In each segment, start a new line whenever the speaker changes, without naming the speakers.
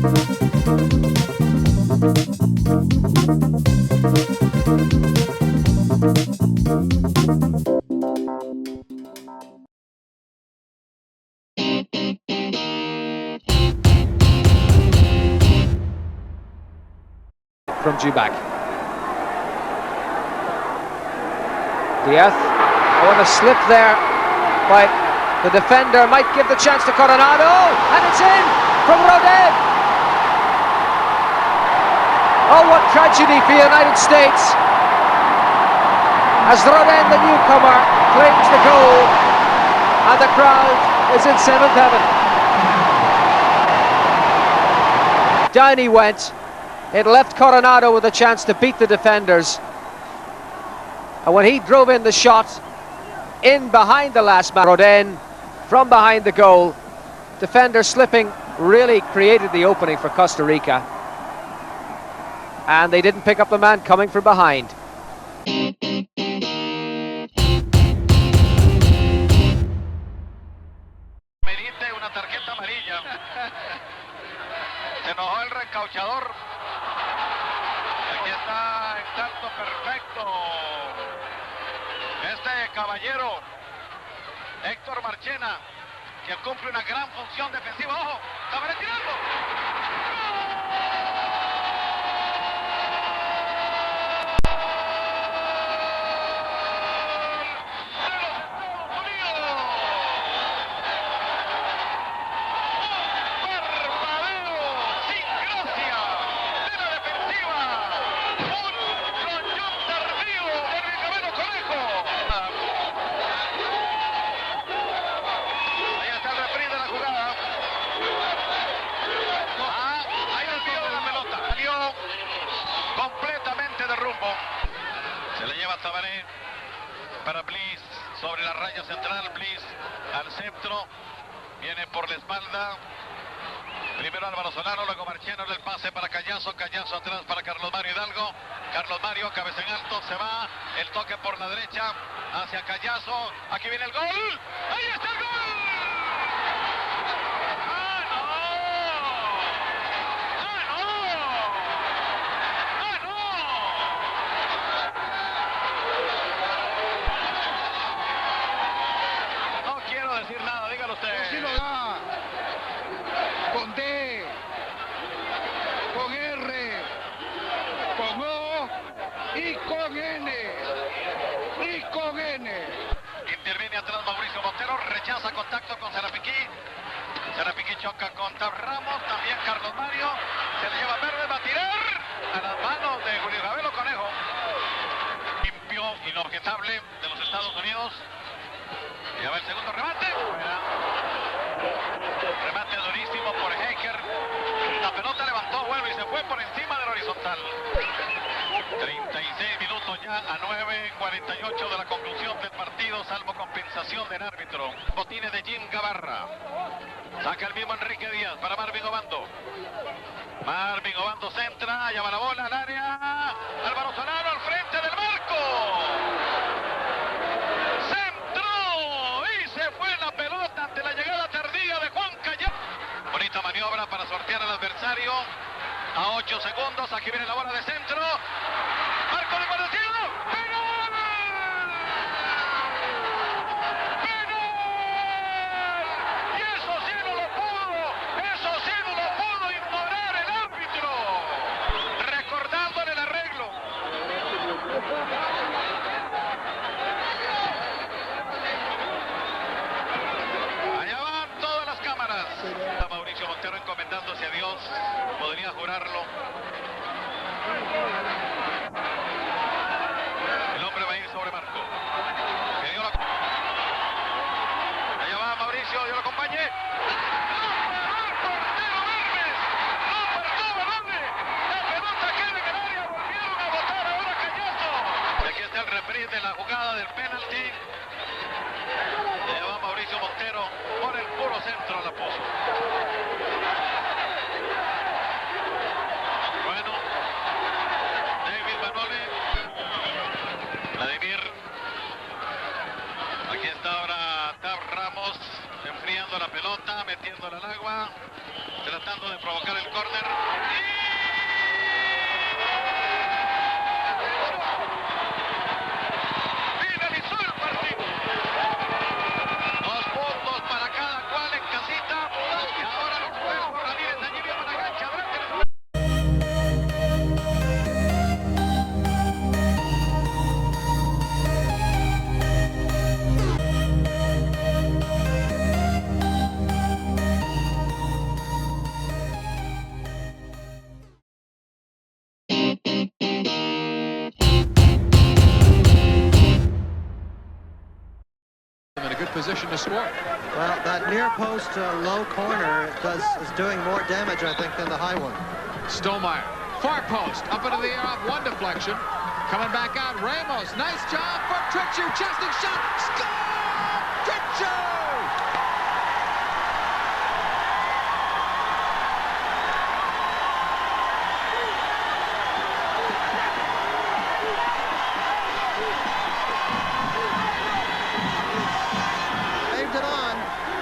From Dubak. Diaz. Oh, and a slip there by the defender. Might give the chance to Coronado. And it's in from Rodin. Oh, what tragedy for the United States. As Rodin, the newcomer, claims the goal. And the crowd is in seventh heaven. Down he went. It left Coronado with a chance to beat the defenders. And when he drove in the shot, in behind the last man, Rodin, from behind the goal, defender slipping really created the opening for Costa Rica. And they didn't pick up the man coming from behind.
Merite una tarjeta amarilla. Se enojó el reencauchador. Aquí está en tanto perfecto este caballero Héctor Marchena, que cumple una gran función defensiva. ¡Ojo! ¡Está tirando! Se le lleva Tabaré para Bliss sobre la raya central. Bliss al centro, viene por la espalda. Primero Álvaro Solano, luego Marchena en el pase para Callazo. Callazo atrás para Carlos Mario Hidalgo. Carlos Mario, cabeza en alto, se va. El toque por la derecha hacia Callazo. Aquí viene el gol. ¡Ahí está el gol!
Con D, con R, con O y con N. Y con N.
Interviene atrás Mauricio Montero, rechaza contacto con Serapiquí. Serapiquí choca contra Ramos, también Carlos Mario. Se le lleva Verde, va a tirar a las manos de Julio Gabelo Conejo. Limpio, inobjetable de los Estados Unidos. Y a ver el segundo remate. Remate durísimo por Heiker. La pelota levantó vuelo y se fue por encima del horizontal. 36 minutos ya a 9:48 de la conclusión del partido, salvo compensación del árbitro. Botines de Jim Gavarra. Saca el mismo Enrique Díaz para Marvin Obando. Marvin Obando centra, llama la bola al área. Álvaro Solano al frente del marco. Ante la llegada tardía de Juan Callazo. Bonita maniobra para sortear al adversario. A 8 segundos, aquí viene la bola de centro. Marco de Guadalquivir. ¡Penal! ¡Penal! Y eso sí no lo pudo ignorar el árbitro. Recordándole el arreglo. Mauricio Montero encomendándose a Dios, podría jurarlo. El hombre va a ir sobre Marco. Allá va Mauricio, Dios lo acompañe. ¡Portero Vermes! ¡No marcó Balone! La pelota queda en el área, volvieron a botar ahora Callazo. Y aquí está el reprise de la jugada del penalti. Allá va Mauricio Montero por el puro centro a la puso. Bueno, David Manole, Vladimir. Aquí está ahora Tab Ramos enfriando la pelota, metiéndola al agua, tratando de provocar el córner.
position to score.
Well, that near post low corner is doing more damage, I think, than the high one.
Stollmeyer, far post, up into the air off one deflection. Coming back out, Ramos, nice job for Trittschuh, chesting shot, score! Trittschuh!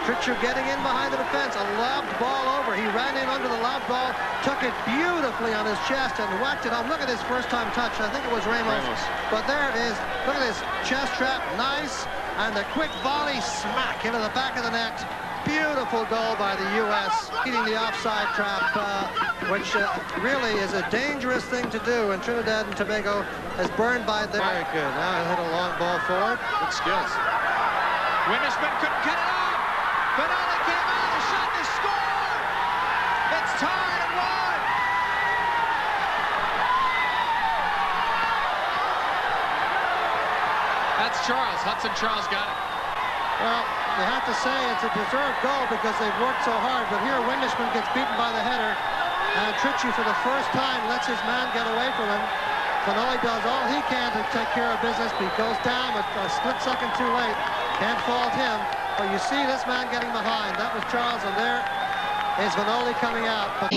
Trittschuh getting in behind the defense, a lobbed ball over. He ran in under the lobbed ball, took it beautifully on his chest and whacked it home. Look at his first time touch. I think it was Ramos. But there it is. Look at this chest trap, nice. And the quick volley smack into the back of the net. Beautiful goal by the U.S. Beating the offside trap, which really is a dangerous thing to do. And Trinidad and Tobago is burned by the... Very good. Now he'll hit a long ball forward.
Good skills. Windishman couldn't cut it off. Vanoli came out, the shot is scored! It's tied at 1. That's Charles. Hudson Charles got it.
Well, you have to say it's a deserved goal because they've worked so hard, but here Windishman gets beaten by the header, and Trittschuh for the first time lets his man get away from him. Vanoli does all he can to take care of business, but he goes down a split second too late. Can't fault him. Well, you see this man getting behind. That was Charles, and there is Vanoli coming out.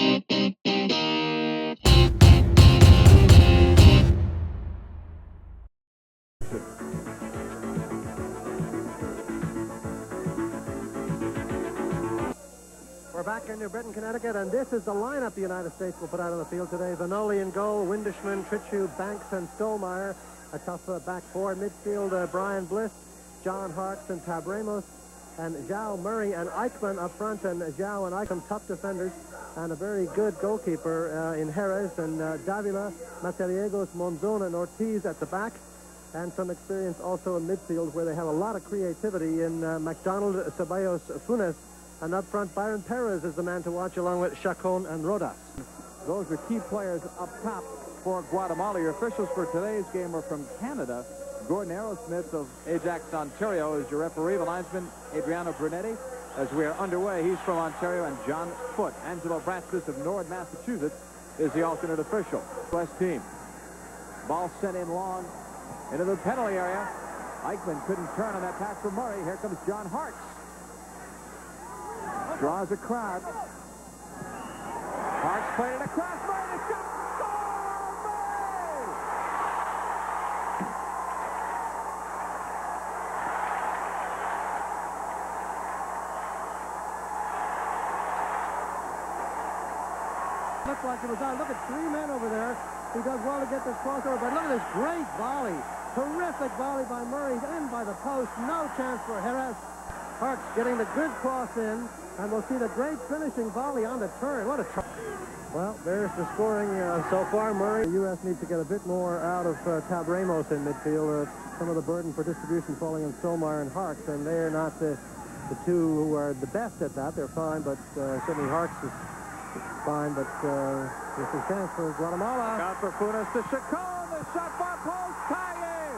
We're back in New Britain, Connecticut, and this is the lineup the United States will put out on the field today. Vanoli in goal, Windishman, Trittschuh, Banks, and Stollmeyer. A tough back four. Midfield, Brian Bliss, John Harkes, and Tab Ramos. And Zhao, Murray, and Eichmann up front, and Zhao and Eichmann tough defenders, and a very good goalkeeper in Jerez, and Davila, Mataliegos, Monzon, and Ortiz at the back, and some experience also in midfield where they have a lot of creativity in McDonald, Ceballos, Funes, and up front Byron Perez is the man to watch along with Chacon and Rodas.
Those are key players up top for Guatemala. Your officials for today's game are from Canada. Gordon Aerosmith of Ajax, Ontario is your referee. The linesman, Adriano Brunetti. As we are underway, he's from Ontario, and John Foote. Angelo Bratstis of Norwood, Massachusetts, is the alternate official. West team. Ball sent in long into the penalty area. Eichmann couldn't turn on that pass for Murray. Here comes John Harkes. Draws a crowd. Harkes played it across. Murray, the shot.
Looked like it was on. Look at three men over there. He does well to get this crossover, but look at this great volley. Terrific volley by Murray and by the post. No chance for Jerez. Harkes getting the good cross in, and we'll see the great finishing volley on the turn. What a try. Well, there's the scoring so far. Murray. The U.S. needs to get a bit more out of Tab Ramos in midfield. Some of the burden for distribution falling on Stollmeyer and Harkes, and they're not the two who are the best at that. They're fine, but certainly Harkes is fine, but this is a chance for Guatemala.
Out for Funes to Chacon. The shot far post. Tie in.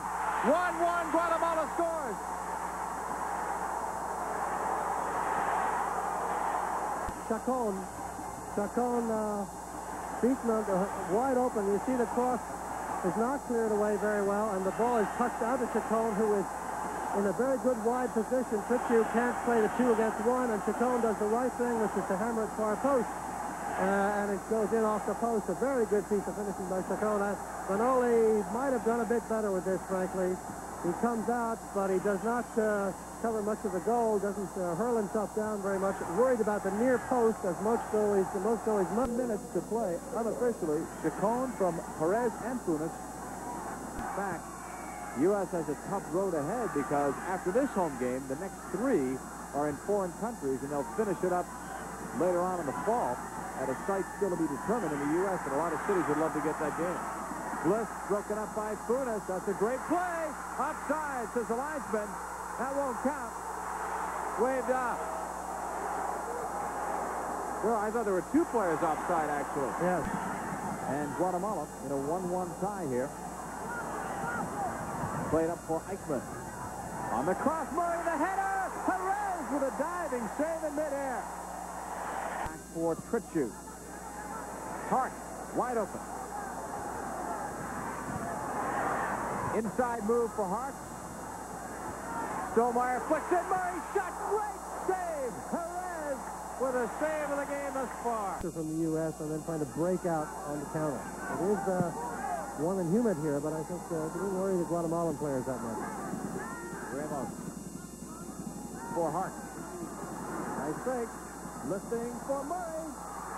1-1. Guatemala scores.
Chacon beaten wide open. You see the cross is not cleared away very well, and the ball is touched out of Chacon, who is in a very good wide position. Trittschuh can't play the 2 against 1, and Chacon does the right thing, which is to hammer it far post. And it goes in off the post. A very good piece of finishing by Chacon. Vanoli might have done a bit better with this, frankly. He comes out, but he does not cover much of the goal, doesn't hurl himself down very much. Worried about the near post, as most goalies, 1 minute to play.
Unofficially, Chacon from Perez and Funes. In fact, U.S. has a tough road ahead because after this home game, the next 3 are in foreign countries, and they'll finish it up later on in the fall at a site still to be determined in the U.S., and a lot of cities would love to get that game. Bliss broken up by Funes. That's a great play. Offside, says the linesman. That won't count. Waved off. Well, I thought there were 2 players offside, actually.
Yes.
And Guatemala in a 1-1 tie here. Played up for Eichmann. On the cross, Murray, the header. Perez with a diving save in midair. Back for Trittschuh. Hart, wide open. Inside move for Hart. Stollmeyer flicks it. Murray shot. Great save. Perez with a save of the game thus far.
From the U.S. and then trying to break out on the counter. It is warm and humid here, but I think they didn't worry the Guatemalan players that much.
Ramos for Hart. Nice fake. Lifting for Murray.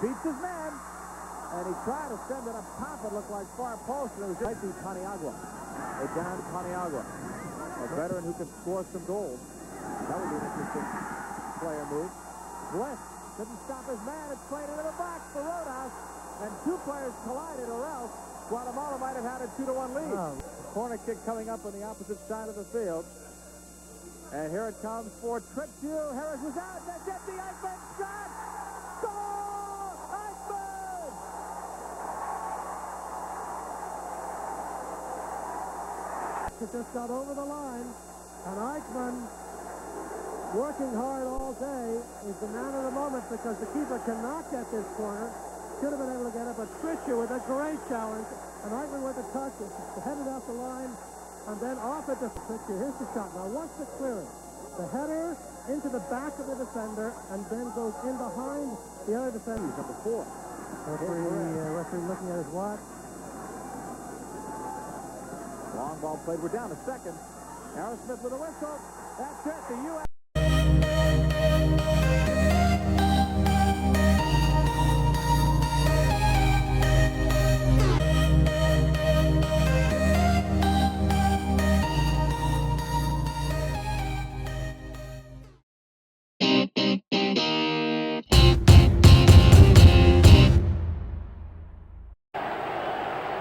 Beats his man. And he tried to send it up top. It looked like far post. And it was right to Paniagua. They down to Paniagua. A veteran who can score some goals. That would be an interesting player move. Bliss couldn't stop his man. It's played into the box for Rodas. And two players collided, or else Guatemala might have had a 2-1 lead.
Oh.
Corner kick coming up on the opposite side of the field. And here it comes for Trittschuh. Harris was out. That's it. The Eichmann shot. Goal! Eichmann!
It just got over the line, and Eichmann, working hard all day, is the man of the moment because the keeper cannot get this corner. Should have been able to get it, but Trittschuh with a great challenge, and Eichmann with a touch, headed off the line, and then off it to Trittschuh. Here's the shot. Now watch the clearance. The header into the back of the defender, and then goes in behind the other defender.
He's number 4.
Referee looking at his watch.
Long ball played. We're down to second. Aerosmith with a whistle. That's it. The U.S.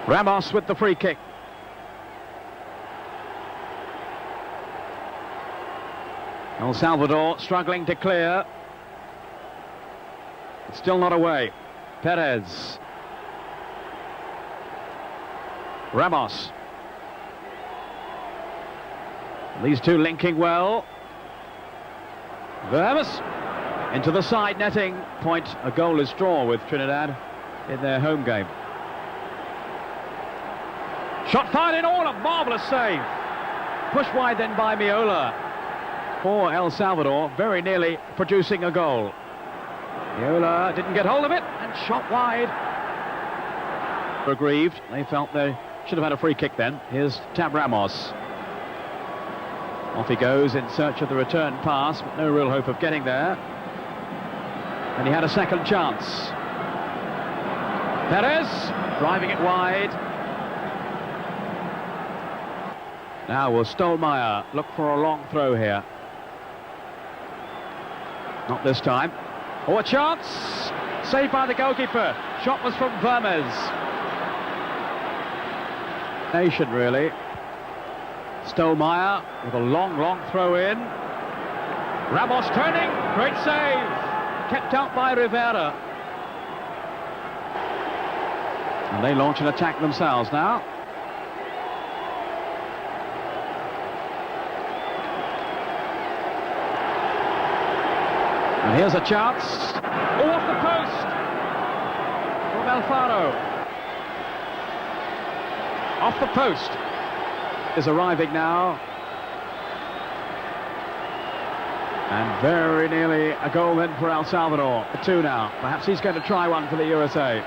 Ramos with the free kick. El Salvador struggling to clear. It's still not away. Perez. Ramos. These two linking well. Ramos into the side netting. Point, a goalless draw with Trinidad in their home game. Shot fired in all, a marvellous save. Pushed wide then by Miola. For El Salvador, very nearly producing a goal. Miola didn't get hold of it and shot wide. Aggrieved, they felt they should have had a free kick then. Here's Tab Ramos. Off he goes in search of the return pass, but no real hope of getting there. And he had a second chance. Perez driving it wide. Now will Stollmeyer look for a long throw here. Not this time. Oh, a chance! Saved by the goalkeeper. Shot was from Vermes. Nation, really. Stollmeyer with a long throw in. Ramos turning. Great save. Kept out by Rivera. And they launch an attack themselves now. And here's a chance. Oh, off the post from Alfaro. Off the post is arriving now. And very nearly a goal then for El Salvador. 2 now. Perhaps he's going to try one for the USA.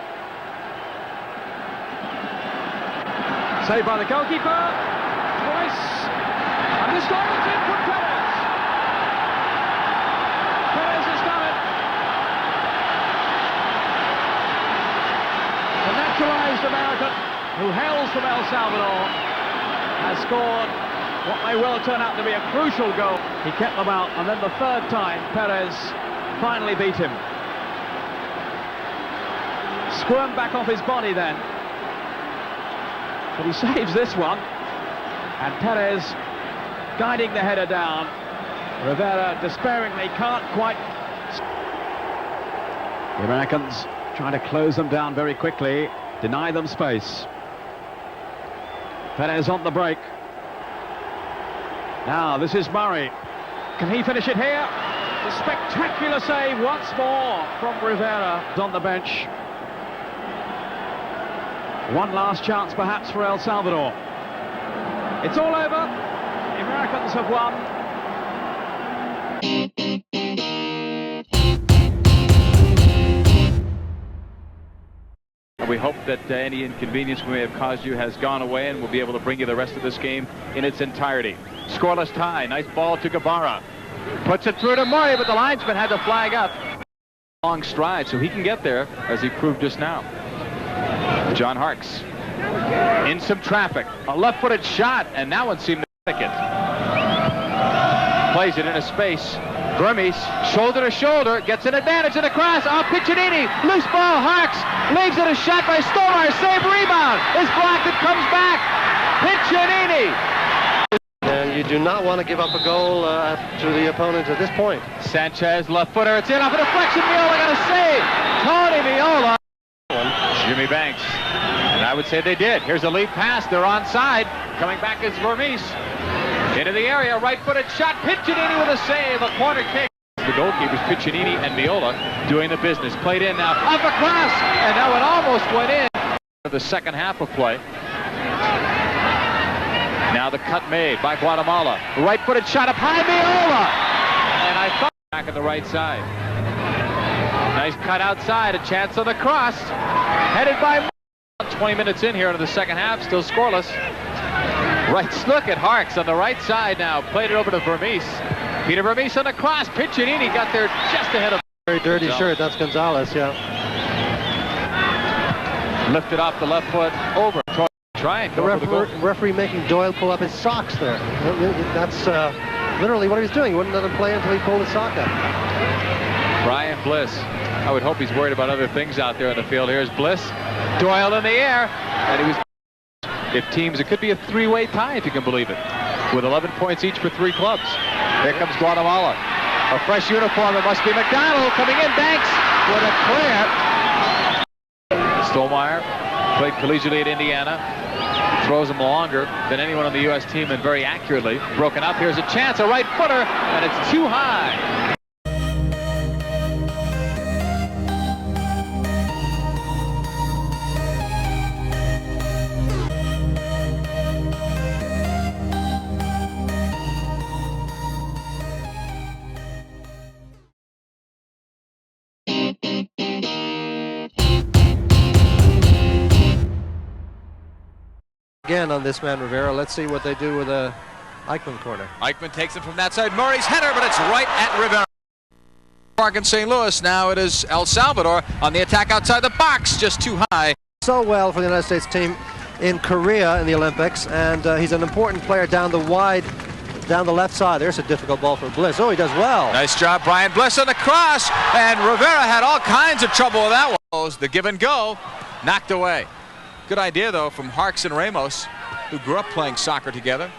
Saved by the goalkeeper. Twice. And this time it's in for Perez. Perez has done it. The naturalized American, who hails from El Salvador, has scored what may well turn out to be a crucial goal. He kept them out, and then the third time, Perez finally beat him. Squirmed back off his body then. But he saves this one. And Perez guiding the header down. Rivera despairingly can't quite. The Americans trying to close them down very quickly, deny them space. Perez on the break. Now this is Murray. Can he finish it here? A spectacular save once more from Rivera on the bench. One last chance perhaps for El Salvador. It's all over. The Americans have won.
We hope that any inconvenience we may have caused you has gone away, and we'll be able to bring you the rest of this game in its entirety. Scoreless tie. Nice ball to Guevara. Puts it through to Murray, but the linesman had to flag up. Long stride, so he can get there, as he proved just now. John Harkes in some traffic. A left-footed shot, and that one seemed to pick it. Plays it in a space. Vermes, shoulder to shoulder, gets an advantage in the cross. Piccinini, loose ball. Harkes leaves it, a shot by Stolmar. Save, rebound. Is blocked, it comes back. Piccinini.
And you do not want to give up a goal to the opponent at this point.
Sanchez, left footer, it's in off a deflection. Miola got a save. Tony Miola. Jimmy Banks. And I would say they did. Here's a lead pass. They're onside. Coming back is Vermes. Into the area, right-footed shot. Piccinini with a save, a corner kick. The goalkeepers, Piccinini and Miola, doing the business. Played in now, up across, and now it almost went in. The second half of play. Now the cut made by Guatemala. Right-footed shot up high, Miola! And I thought back on the right side. Nice cut outside, a chance on the cross. Headed by 20 minutes in here into the second half, still scoreless. Right, look at Harkes on the right side now. Played it over to Vermes. Peter Vermes on the cross. Piccinini got there just ahead of.
Very dirty shirt. That's Gonzalez, yeah.
Lifted off the left foot over. Trying.
The referee making Doyle pull up his socks there. That's literally what he was doing. He wouldn't let him play until he pulled his sock up.
Brian Bliss. I would hope he's worried about other things out there in the field. Here's Bliss. Doyle in the air. And he was. If teams, it could be a three-way tie, if you can believe it, with 11 points each for three clubs. Here comes Guatemala. A fresh uniform. It must be McDonald coming in. Banks with a clear. Stolmeyer played collegiately at Indiana. Throws him longer than anyone on the U.S. team and very accurately. Broken up. Here's a chance. A right footer, and it's too high.
Again on this man Rivera. Let's see what they do with a Eichmann corner.
Eichmann takes it from that side. Murray's header, but it's right at Rivera. Park in St. Louis. Now it is El Salvador on the attack outside the box, just too high.
So well for the United States team in Korea in the Olympics, and he's an important player down the left side. There's a difficult ball for Bliss. Oh, he does well.
Nice job, Brian Bliss on the cross, and Rivera had all kinds of trouble with that one. The give and go, knocked away. Good idea, though, from Harkes and Ramos, who grew up playing soccer together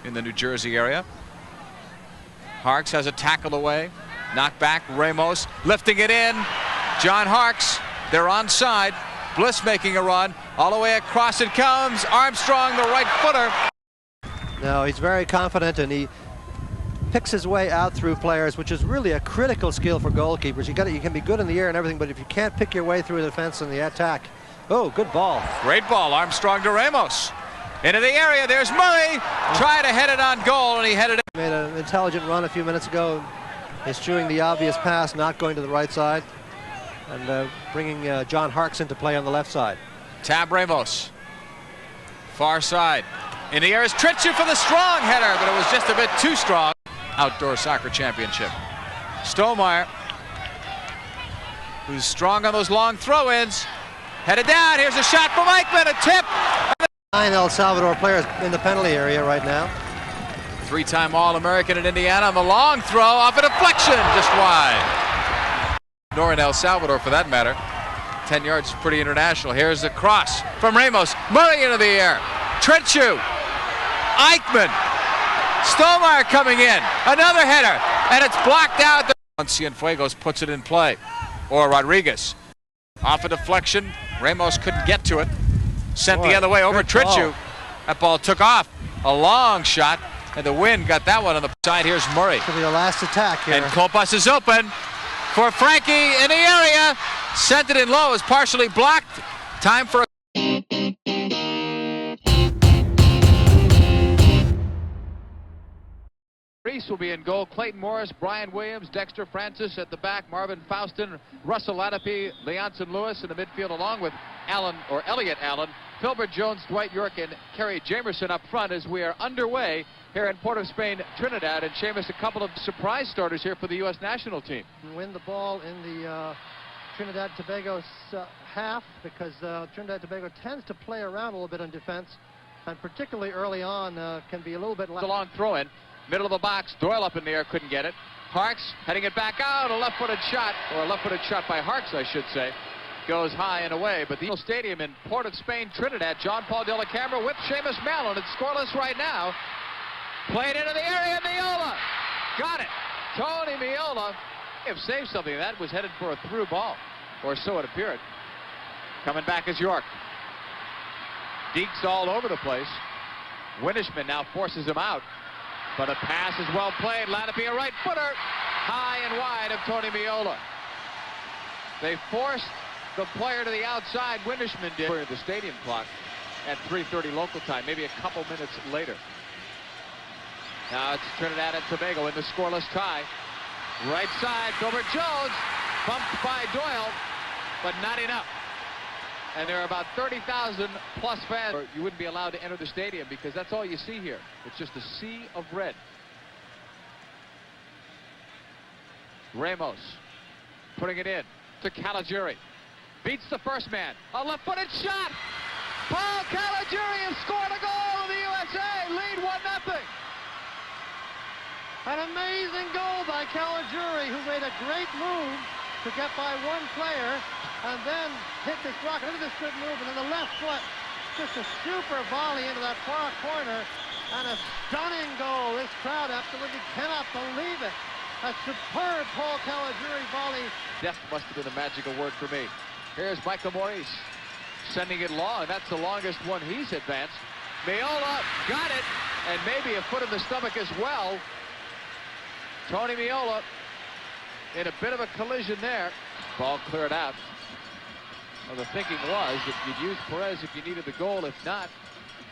in the New Jersey area. Harkes has a tackle away. Knocked back. Ramos lifting it in. John Harkes, they're onside. Bliss making a run. All the way across it comes. Armstrong, the right footer.
No, he's very confident, and he picks his way out through players, which is really a critical skill for goalkeepers. You can be good in the air and everything, but if you can't pick your way through the defense and the attack. Oh, good ball.
Great ball. Armstrong to Ramos. Into the area. There's Murray. Try to head it on goal, and he headed it.
Made an intelligent run a few minutes ago, eschewing the obvious pass, not going to the right side, and bringing John Harkes into play on the left side.
Tab Ramos. Far side. In the air is Trittschuh for the strong header, but it was just a bit too strong. Outdoor Soccer Championship. Stolmeyer, who's strong on those long throw-ins. Headed down, here's a shot from Eichmann, a tip.
9 El Salvador players in the penalty area right now.
Three-time All-American in Indiana on the long throw, off a deflection, just wide. Nor in El Salvador, for that matter. 10 yards, pretty international. Here's the cross from Ramos. Murray into the air. Trittschuh. Eichmann. Stolmeyer coming in. Another header, and it's blocked out. Cienfuegos puts it in play. Or Rodriguez. Off a deflection. Ramos couldn't get to it. Sent the other way over Trittschuh. That ball took off. A long shot. And the wind got that one on the side. Here's Murray.
This will be the last attack here.
And Kopas is open for Frankie in the area. Sent it in low. Is partially blocked. Time for a...
Reese will be in goal. Clayton Morris, Brian Williams, Dexter Francis at the back, Marvin Faustin, Russell Latipi, Leonson Lewis in the midfield, along with Elliot Allen, Philbert Jones, Dwight York, and Kerry Jamerson up front as we are underway here in Port of Spain, Trinidad. And Seamus, a couple of surprise starters here for the U.S. national team.
Win the ball in the Trinidad Tobago's half, because Trinidad Tobago tends to play around a little bit on defense, and particularly early on can be a little bit...
It's a long throw in. Middle of the box, Doyle up in the air, couldn't get it. Harks heading it back out, a left-footed shot, or a left-footed shot by Harks, I should say, goes high and away. But the stadium in Port of Spain, Trinidad, John Paul de la Camera with Seamus Mallon. It's scoreless right now. Played into the area, Miola got it. Tony Miola have saved something. That was headed for a through ball, or so it appeared. Coming back is York. Deeks all over the place. Winnishman now forces him out. But a pass is well played. Latipi, a right footer, high and wide of Tony Miola. They forced the player to the outside. Winnishman did. The stadium clock at 3:30 local time, maybe a couple minutes later. Now it's Trinidad and Tobago in the scoreless tie. Right side, Philbert Jones, bumped by Doyle, but not enough. And there are about 30,000 plus fans. You wouldn't be allowed to enter the stadium because that's all you see here. It's just a sea of red. Ramos putting it in to Caligiuri. Beats the first man. A left-footed shot. Paul Caligiuri has scored a goal. The USA lead 1-0.
An amazing goal by Caligiuri, who made a great move to get by one player and then hit this rocket. Look at this good move, and then the left foot, just a super volley into that far corner, and a stunning goal. This crowd absolutely cannot believe it. A superb Paul Caligiuri volley.
Depth must have been the magical word for me. Here's Michael Maurice sending it long. That's the longest one he's advanced. Miola got it, and maybe a foot in the stomach as well. Tony Miola in a bit of a collision there. Ball cleared out. Well, the thinking was that you'd use Perez if you needed the goal. If not,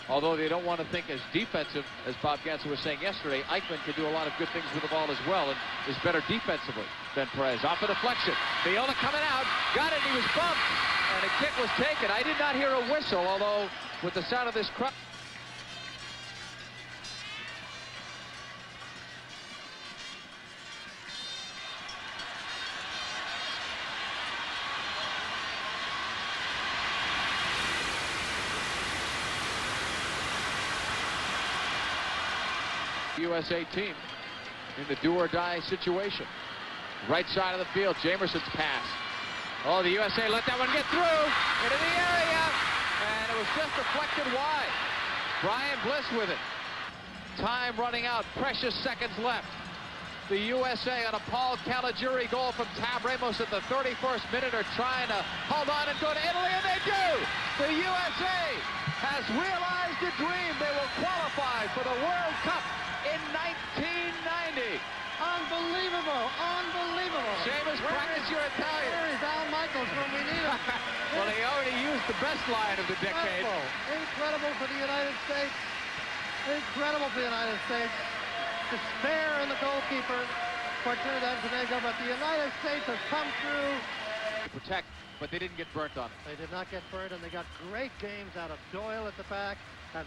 although they don't want to think as defensive, as Bob Ganser was saying yesterday, Eichmann can do a lot of good things with the ball as well and is better defensively than Perez. Off a deflection. Miola coming out. Got it. He was bumped. And a kick was taken. I did not hear a whistle, although with the sound of this crowd. USA team in the do-or-die situation. Right side of the field, Jamerson's pass. Oh, the USA let that one get through into the area, and it was just deflected wide. Brian Bliss with it. Time running out, precious seconds left. The USA on a Paul Caligiuri goal from Tab Ramos at the 31st minute are trying to hold on and go to Italy, and they do! The USA has realized a dream. They will qualify for the World Cup in 1990.
Unbelievable, unbelievable.
Seamus, practice your Italian.
There is Al Michaels when we need him.
Well, he already used the best line of the decade.
Incredible for the United States. Incredible for the United States. Despair in the goalkeeper for Trinidad and Tobago, but the United States has come through.
Protect, but they didn't get burnt on it.
They did not get burnt, and they got great games out of Doyle at the back. And